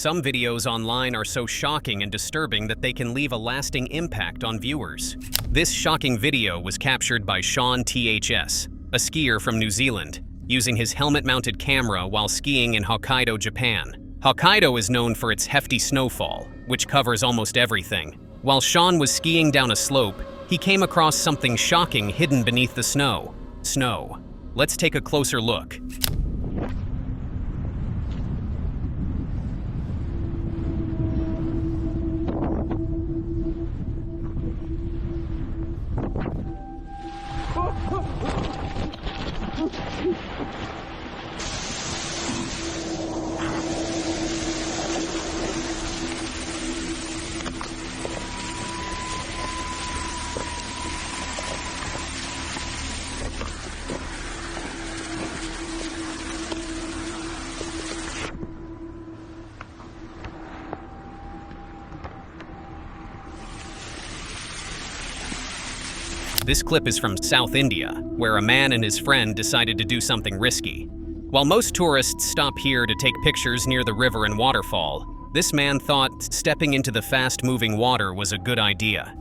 Some videos online are so shocking and disturbing that they can leave a lasting impact on viewers. This shocking video was captured by Sean THS, a skier from New Zealand, using his helmet-mounted camera while skiing in Hokkaido, Japan. Hokkaido is known for its hefty snowfall, which covers almost everything. While Sean was skiing down a slope, he came across something shocking hidden beneath the snow. Snow. Let's take a closer look. This clip is from South India, where a man and his friend decided to do something risky. While most tourists stop here to take pictures near the river and waterfall, this man thought stepping into the fast-moving water was a good idea.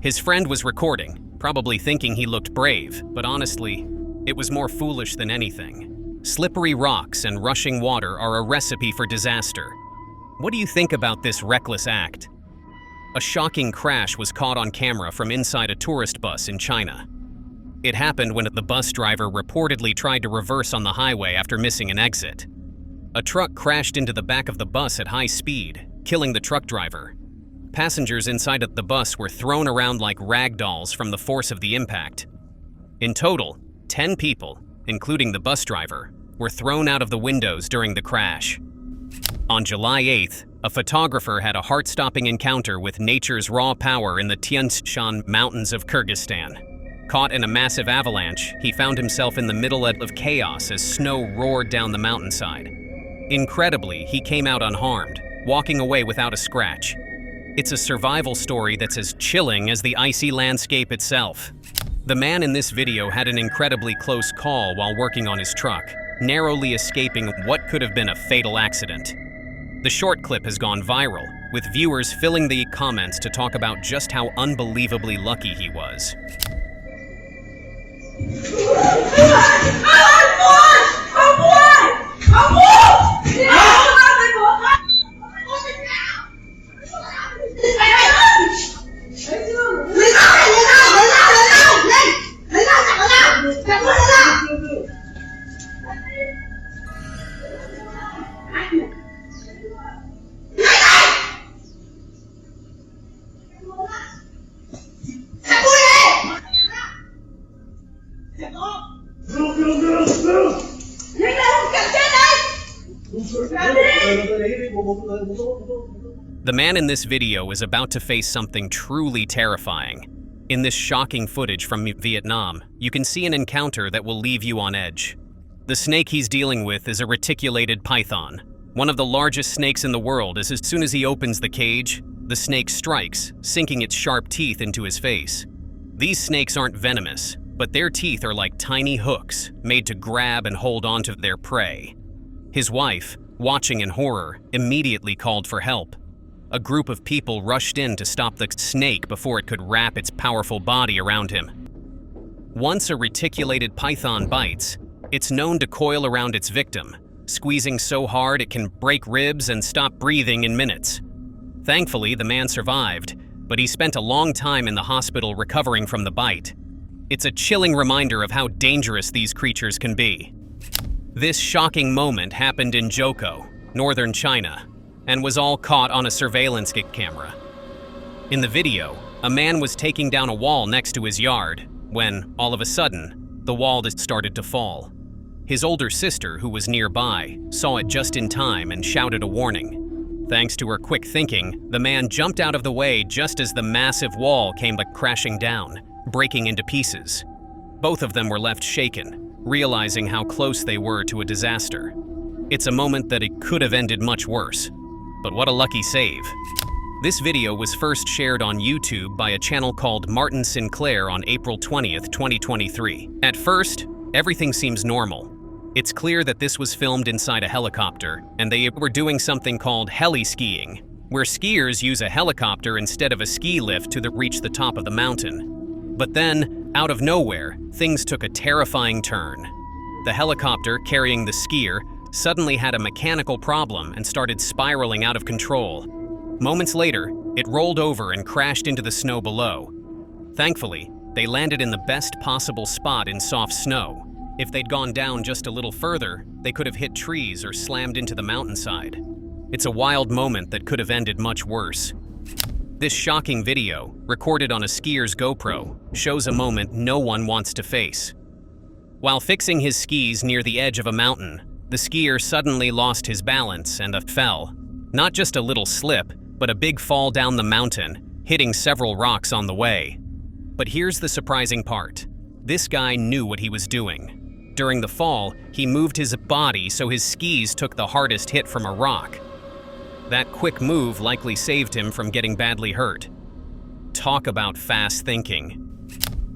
His friend was recording, probably thinking he looked brave, but honestly, it was more foolish than anything. Slippery rocks and rushing water are a recipe for disaster. What do you think about this reckless act? A shocking crash was caught on camera from inside a tourist bus in China. It happened when the bus driver reportedly tried to reverse on the highway after missing an exit. A truck crashed into the back of the bus at high speed, killing the truck driver. Passengers inside of the bus were thrown around like rag dolls from the force of the impact. In total, 10 people, including the bus driver, were thrown out of the windows during the crash. On July 8th, a photographer had a heart-stopping encounter with nature's raw power in the Tian Shan Mountains of Kyrgyzstan. Caught in a massive avalanche, he found himself in the middle of chaos as snow roared down the mountainside. Incredibly, he came out unharmed, walking away without a scratch. It's a survival story that's as chilling as the icy landscape itself. The man in this video had an incredibly close call while working on his truck, narrowly escaping what could have been a fatal accident. The short clip has gone viral, with viewers filling the comments to talk about just how unbelievably lucky he was. The man in this video is about to face something truly terrifying. In this shocking footage from Vietnam, you can see an encounter that will leave you on edge. The snake he's dealing with is a reticulated python, one of the largest snakes in the world. As soon as he opens the cage, the snake strikes, sinking its sharp teeth into his face. These snakes aren't venomous, but their teeth are like tiny hooks, made to grab and hold onto their prey. His wife, watching in horror, immediately called for help. A group of people rushed in to stop the snake before it could wrap its powerful body around him. Once a reticulated python bites, it's known to coil around its victim, squeezing so hard it can break ribs and stop breathing in minutes. Thankfully, the man survived, but he spent a long time in the hospital recovering from the bite. It's a chilling reminder of how dangerous these creatures can be. This shocking moment happened in Zhoukou, northern China, and was all caught on a surveillance camera. In the video, a man was taking down a wall next to his yard when, all of a sudden, the wall started to fall. His older sister, who was nearby, saw it just in time and shouted a warning. Thanks to her quick thinking, the man jumped out of the way just as the massive wall came crashing down, breaking into pieces. Both of them were left shaken, realizing how close they were to a disaster. It's a moment that it could have ended much worse. But what a lucky save. This video was first shared on YouTube by a channel called Martin Sinclair on April 20th, 2023. At first, everything seems normal. It's clear that this was filmed inside a helicopter, and they were doing something called heli-skiing, where skiers use a helicopter instead of a ski lift to reach the top of the mountain. But then, out of nowhere, things took a terrifying turn. The helicopter carrying the skier suddenly had a mechanical problem and started spiraling out of control. Moments later, it rolled over and crashed into the snow below. Thankfully, they landed in the best possible spot in soft snow. If they'd gone down just a little further, they could have hit trees or slammed into the mountainside. It's a wild moment that could have ended much worse. This shocking video, recorded on a skier's GoPro, shows a moment no one wants to face. While fixing his skis near the edge of a mountain, the skier suddenly lost his balance and fell. Not just a little slip, but a big fall down the mountain, hitting several rocks on the way. But here's the surprising part. This guy knew what he was doing. During the fall, he moved his body so his skis took the hardest hit from a rock. That quick move likely saved him from getting badly hurt. Talk about fast thinking.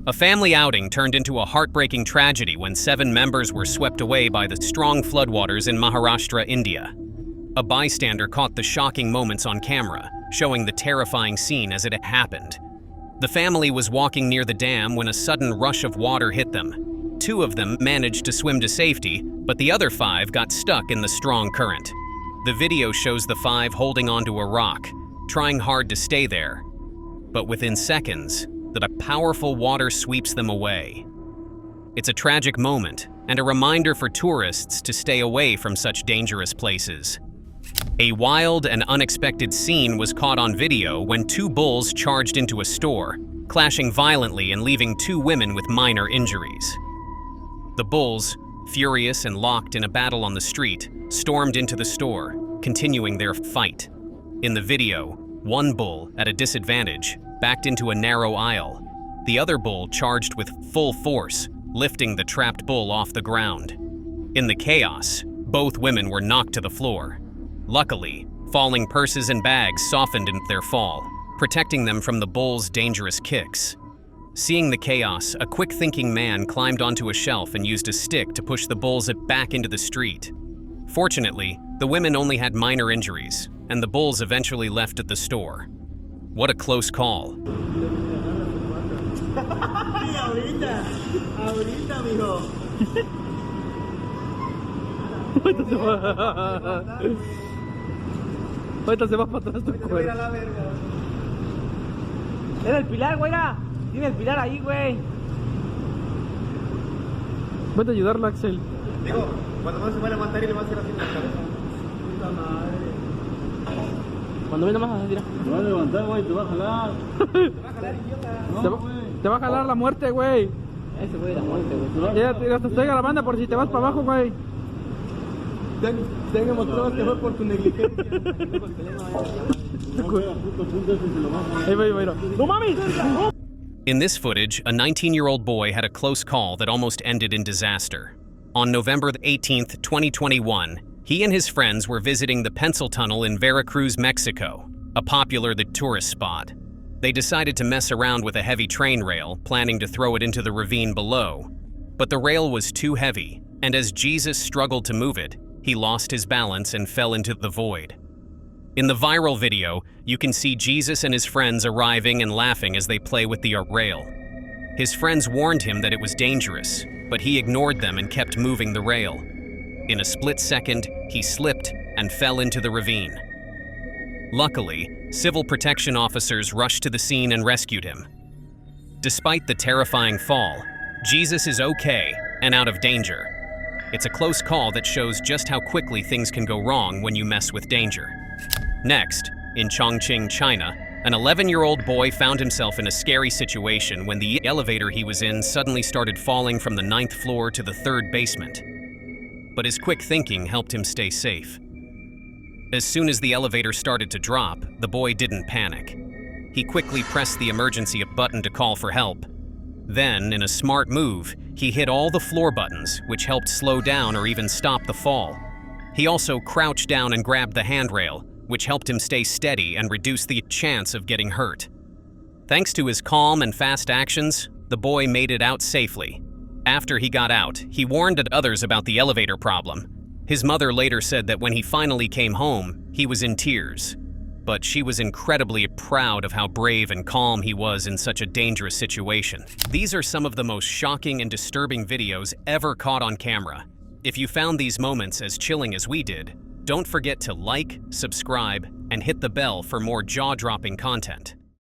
A family outing turned into a heartbreaking tragedy when 7 members were swept away by the strong floodwaters in Maharashtra, India. A bystander caught the shocking moments on camera, showing the terrifying scene as it happened. The family was walking near the dam when a sudden rush of water hit them. 2 of them managed to swim to safety, but the other 5 got stuck in the strong current. The video shows the 5 holding onto a rock, trying hard to stay there. But within seconds, a powerful water sweeps them away. It's a tragic moment and a reminder for tourists to stay away from such dangerous places. A wild and unexpected scene was caught on video when 2 bulls charged into a store, clashing violently and leaving 2 women with minor injuries. The bulls, furious and locked in a battle on the street, stormed into the store, continuing their fight. In the video, one bull, at a disadvantage, backed into a narrow aisle. The other bull charged with full force, lifting the trapped bull off the ground. In the chaos, both women were knocked to the floor. Luckily, falling purses and bags softened their fall, protecting them from the bull's dangerous kicks. Seeing the chaos, a quick-thinking man climbed onto a shelf and used a stick to push the bulls back into the street. Fortunately, the women only had minor injuries, and the bulls eventually left at the store. What a close call. Ahorita se va para atrás tu cuero. Era el pilar, güera. Tiene el pilar ahí, güey. Vete a ayudarla, Axel. Digo, cuando más se va a levantar y le va a hacer así en la cabeza. Puta madre. Cuando viene más, mira. Te va a levantar, güey, te va a jalar. Te va a jalar, idiota. No, te va a jalar la muerte, güey. Ese güey, la muerte, güey. Ya te estoy grabando por si te vas para abajo, güey. Tengo mostrado que fue por tu negligencia. Ahí va, mira. ¡No mames! In this footage, a 19-year-old boy had a close call that almost ended in disaster. On November 18th, 2021, he and his friends were visiting the Pencil Tunnel in Veracruz, Mexico, a popular tourist spot. They decided to mess around with a heavy train rail, planning to throw it into the ravine below. But the rail was too heavy, and as Jesus struggled to move it, he lost his balance and fell into the void. In the viral video, you can see Jesus and his friends arriving and laughing as they play with the rail. His friends warned him that it was dangerous, but he ignored them and kept moving the rail. In a split second, he slipped and fell into the ravine. Luckily, civil protection officers rushed to the scene and rescued him. Despite the terrifying fall, Jesus is okay and out of danger. It's a close call that shows just how quickly things can go wrong when you mess with danger. Next, in Chongqing, China, an 11-year-old boy found himself in a scary situation when the elevator he was in suddenly started falling from the 9th floor to the 3rd basement. But his quick thinking helped him stay safe. As soon as the elevator started to drop, the boy didn't panic. He quickly pressed the emergency button to call for help. Then, in a smart move, he hit all the floor buttons, which helped slow down or even stop the fall. He also crouched down and grabbed the handrail, which helped him stay steady and reduce the chance of getting hurt. Thanks to his calm and fast actions, the boy made it out safely. After he got out, he warned others about the elevator problem. His mother later said that when he finally came home, he was in tears. But she was incredibly proud of how brave and calm he was in such a dangerous situation. These are some of the most shocking and disturbing videos ever caught on camera. If you found these moments as chilling as we did, don't forget to like, subscribe, and hit the bell for more jaw-dropping content.